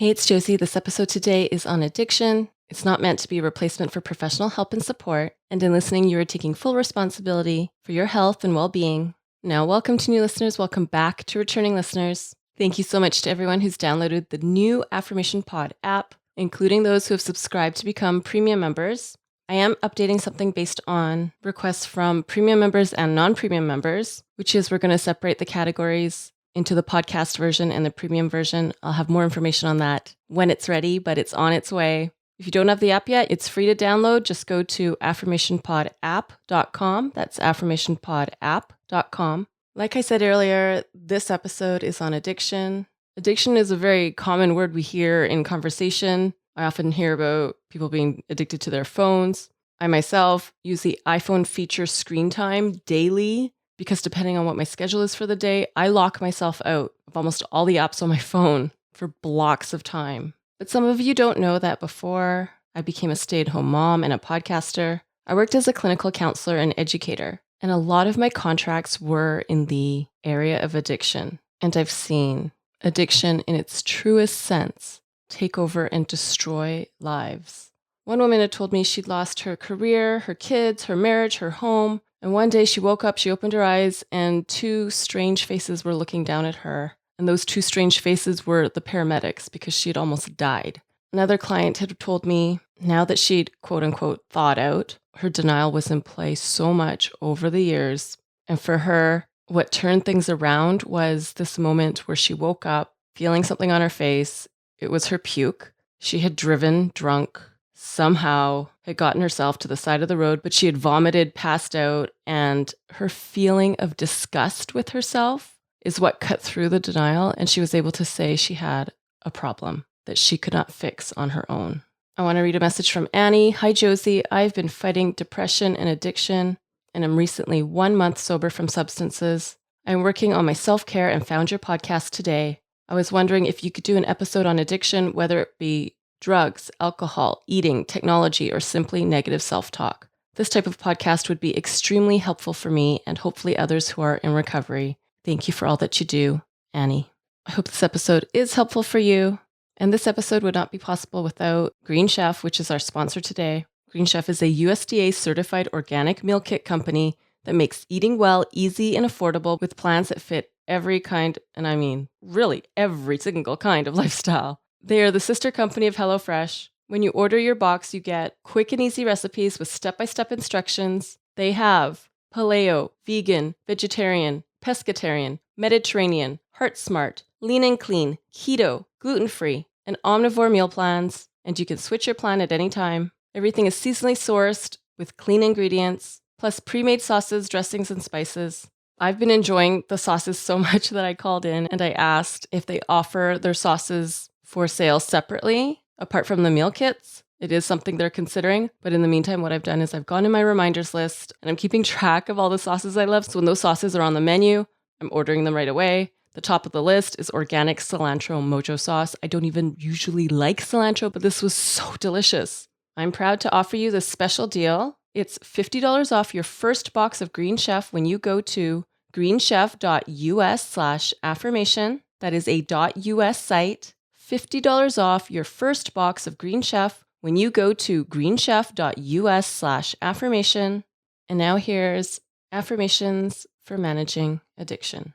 Hey, it's Josie. This episode today is on addiction. It's not meant to be a replacement for professional help and support. And in listening, you are taking full responsibility for your health and well-being. Now, welcome to new listeners. Welcome back to returning listeners. Thank you so much to everyone who's downloaded the new Affirmation Pod app, including those who have subscribed to become premium members. I am updating something based on requests from premium members and non-premium members, which is we're going to separate the categories into the podcast version and the premium version. I'll have more information on that when it's ready, but it's on its way. If you don't have the app yet, it's free to download. Just go to affirmationpodapp.com. That's affirmationpodapp.com. Like I said earlier, this episode is on addiction. Addiction is a very common word we hear in conversation. I often hear about people being addicted to their phones. I myself use the iPhone feature screen time daily because depending on what my schedule is for the day, I lock myself out of almost all the apps on my phone for blocks of time. But some of you don't know that before I became a stay-at-home mom and a podcaster, I worked as a clinical counselor and educator. And a lot of my contracts were in the area of addiction. And I've seen addiction in its truest sense take over and destroy lives. One woman had told me she'd lost her career, her kids, her marriage, her home. And one day she woke up, she opened her eyes, and two strange faces were looking down at her. And those two strange faces were the paramedics because she had almost died. Another client had told me now that she'd quote unquote thawed out, her denial was in play so much over the years. And for her, what turned things around was this moment where she woke up feeling something on her face. It was her puke. She had driven drunk, somehow had gotten herself to the side of the road, but she had vomited, passed out, and her feeling of disgust with herself is what cut through the denial, and she was able to say she had a problem that she could not fix on her own. I want to read a message from Annie. Hi, Josie. I've been fighting depression and addiction, and I'm recently 1 month sober from substances. I'm working on my self-care and found your podcast today. I was wondering if you could do an episode on addiction, whether it be drugs, alcohol, eating, technology, or simply negative self-talk. This type of podcast would be extremely helpful for me and hopefully others who are in recovery. Thank you for all that you do, Annie. I hope this episode is helpful for you. And this episode would not be possible without Green Chef, which is our sponsor today. Green Chef is a USDA certified organic meal kit company that makes eating well easy and affordable with plans that fit every kind, and I mean really every single kind of lifestyle. They are the sister company of HelloFresh. When you order your box, you get quick and easy recipes with step-by-step instructions. They have paleo, vegan, vegetarian, pescatarian, Mediterranean, heart smart, lean and clean, keto, gluten-free, and omnivore meal plans. And you can switch your plan at any time. Everything is seasonally sourced with clean ingredients, plus pre-made sauces, dressings, and spices. I've been enjoying the sauces so much that I called in and I asked if they offer their sauces for sale separately, apart from the meal kits. It is something they're considering. But in the meantime, what I've done is I've gone in my reminders list and I'm keeping track of all the sauces I love. So when those sauces are on the menu, I'm ordering them right away. The top of the list is organic cilantro mojo sauce. I don't even usually like cilantro, but this was so delicious. I'm proud to offer you this special deal. It's $50 off your first box of Green Chef when you go to greenchef.us/affirmation. That is a .us site. $50 off your first box of Green Chef when you go to greenchef.us/affirmation. And now here's Affirmations for Managing Addiction.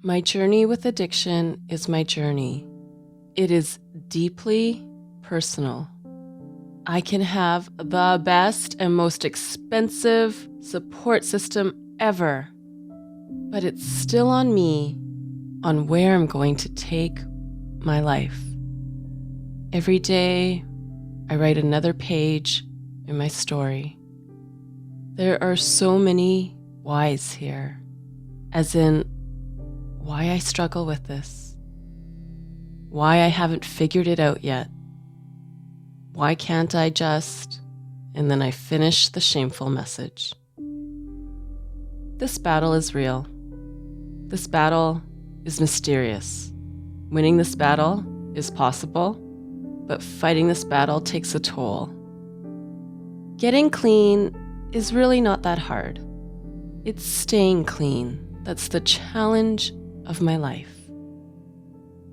My journey with addiction is my journey. It is deeply personal. I can have the best and most expensive support system ever, but it's still on me on where I'm going to take my life. Every day, I write another page in my story. There are so many whys here, as in why I struggle with this, why I haven't figured it out yet, why can't I just, and then I finish the shameful message. This battle is real. This battle is mysterious. Winning this battle is possible, but fighting this battle takes a toll. Getting clean is really not that hard. It's staying clean that's the challenge of my life.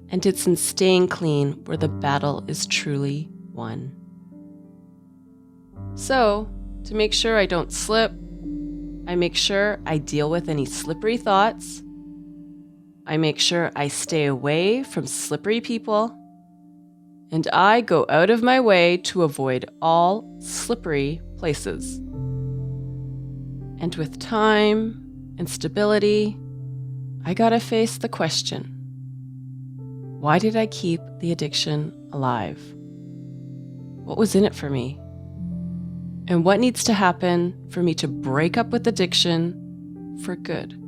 And it's in staying clean where the battle is truly won. So, to make sure I don't slip, I make sure I deal with any slippery thoughts. I make sure I stay away from slippery people. And I go out of my way to avoid all slippery places. And with time and stability, I gotta face the question, why did I keep the addiction alive? What was in it for me? And what needs to happen for me to break up with addiction for good?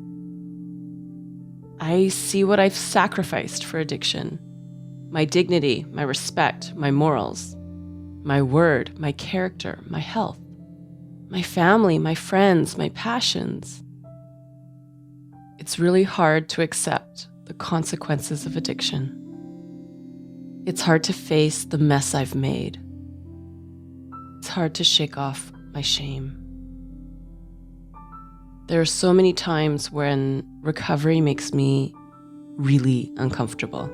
I see what I've sacrificed for addiction. My dignity, my respect, my morals, my word, my character, my health, my family, my friends, my passions. It's really hard to accept the consequences of addiction. It's hard to face the mess I've made. It's hard to shake off my shame. There are so many times when recovery makes me really uncomfortable.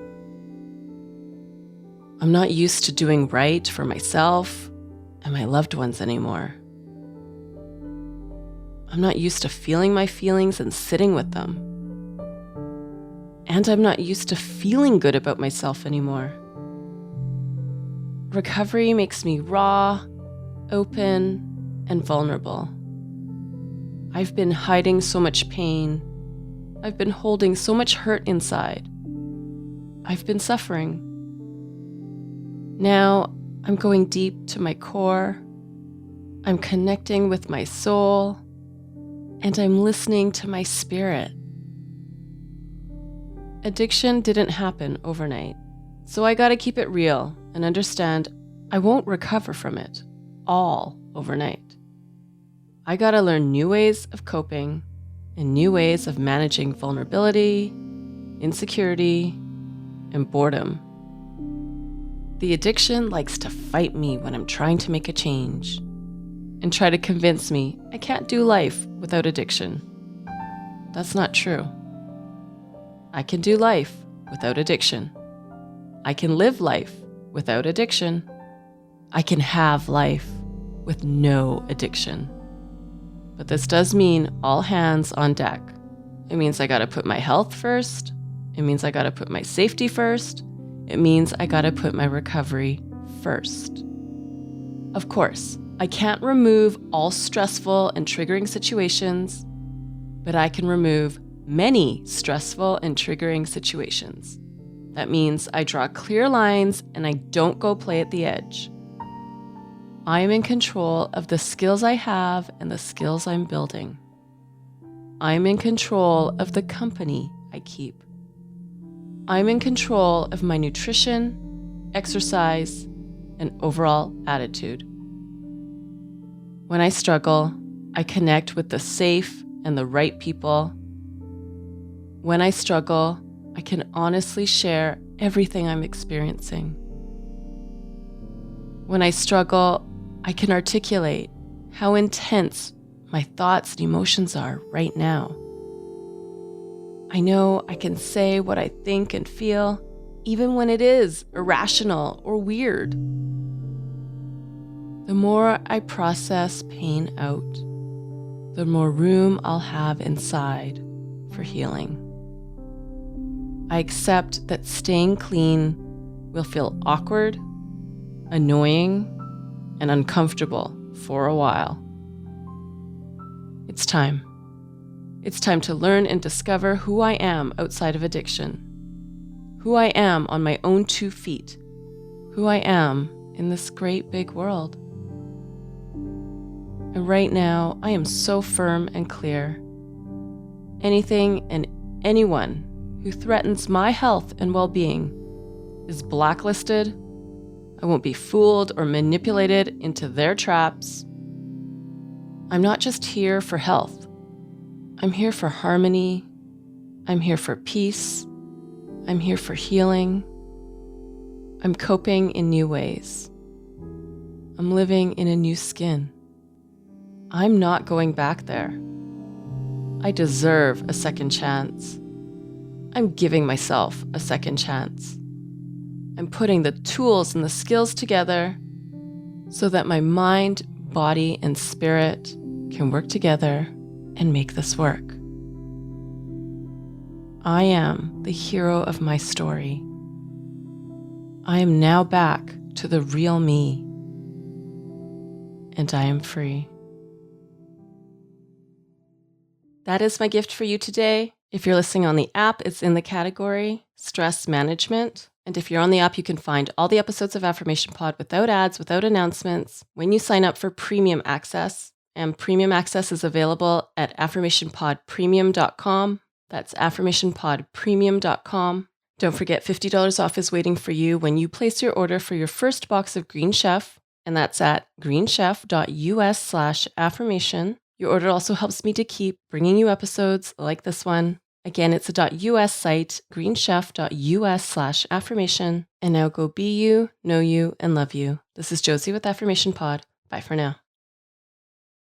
I'm not used to doing right for myself and my loved ones anymore. I'm not used to feeling my feelings and sitting with them. And I'm not used to feeling good about myself anymore. Recovery makes me raw, open, and vulnerable. I've been hiding so much pain. I've been holding so much hurt inside. I've been suffering. Now I'm going deep to my core. I'm connecting with my soul, and I'm listening to my spirit. Addiction didn't happen overnight, so I gotta keep it real and understand I won't recover from it all overnight. I gotta learn new ways of coping and new ways of managing vulnerability, insecurity, and boredom. The addiction likes to fight me when I'm trying to make a change and try to convince me I can't do life without addiction. That's not true. I can do life without addiction. I can live life without addiction. I can have life with no addiction. But this does mean all hands on deck. It means I gotta put my health first. It means I gotta put my safety first. It means I gotta put my recovery first. Of course, I can't remove all stressful and triggering situations, but I can remove many stressful and triggering situations. That means I draw clear lines and I don't go play at the edge. I am in control of the skills I have and the skills I'm building. I'm in control of the company I keep. I'm in control of my nutrition, exercise, and overall attitude. When I struggle, I connect with the safe and the right people. When I struggle, I can honestly share everything I'm experiencing. When I struggle, I can articulate how intense my thoughts and emotions are right now. I know I can say what I think and feel, even when it is irrational or weird. The more I process pain out, the more room I'll have inside for healing. I accept that staying clean will feel awkward, annoying, and uncomfortable for a while. It's time. It's time to learn and discover who I am outside of addiction, who I am on my own 2 feet, who I am in this great big world. And right now, I am so firm and clear. Anything and anyone who threatens my health and well-being is blacklisted. I won't be fooled or manipulated into their traps. I'm not just here for health. I'm here for harmony. I'm here for peace. I'm here for healing. I'm coping in new ways. I'm living in a new skin. I'm not going back there. I deserve a second chance. I'm giving myself a second chance. I'm putting the tools and the skills together so that my mind, body, and spirit can work together and make this work. I am the hero of my story. I am now back to the real me, and I am free. That is my gift for you today. If you're listening on the app, it's in the category Stress Management. And if you're on the app, you can find all the episodes of Affirmation Pod without ads, without announcements, when you sign up for premium access. And premium access is available at affirmationpodpremium.com. That's affirmationpodpremium.com. Don't forget, $50 off is waiting for you when you place your order for your first box of Green Chef, and that's at greenchef.us/affirmation. Your order also helps me to keep bringing you episodes like this one. Again, it's a .us site, greenchef.us/affirmation. And now go be you, know you, and love you. This is Josie with Affirmation Pod. Bye for now.